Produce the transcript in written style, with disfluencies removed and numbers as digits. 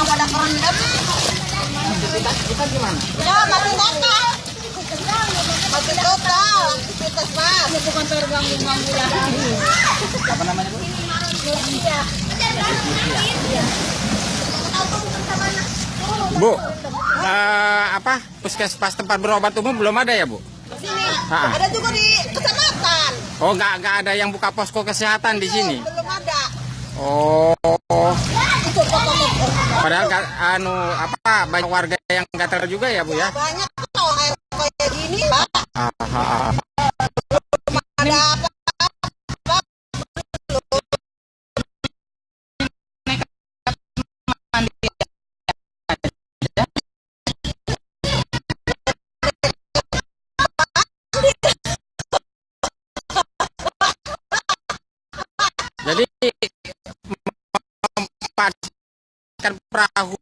pada kerendam. Kita gimana? Ya, mati total. Mati total. Aktivitas mas. Bukan terganggu-ganggu lagi. Apa namanya, Bu? Iya. Bu, apa puskesmas tempat berobat umum belum ada ya, Bu? Sini. Ha-ha. Ada juga di kecamatan. Oh, nggak ada yang buka posko kesehatan di sini. Belum ada. Oh, Itu pokoknya. padahal banyak warga yang nggak tahu juga ya, Bu ya? Banyak kalau kayak gini, Pak. Ada apa? Jadi memanfaatkan perahu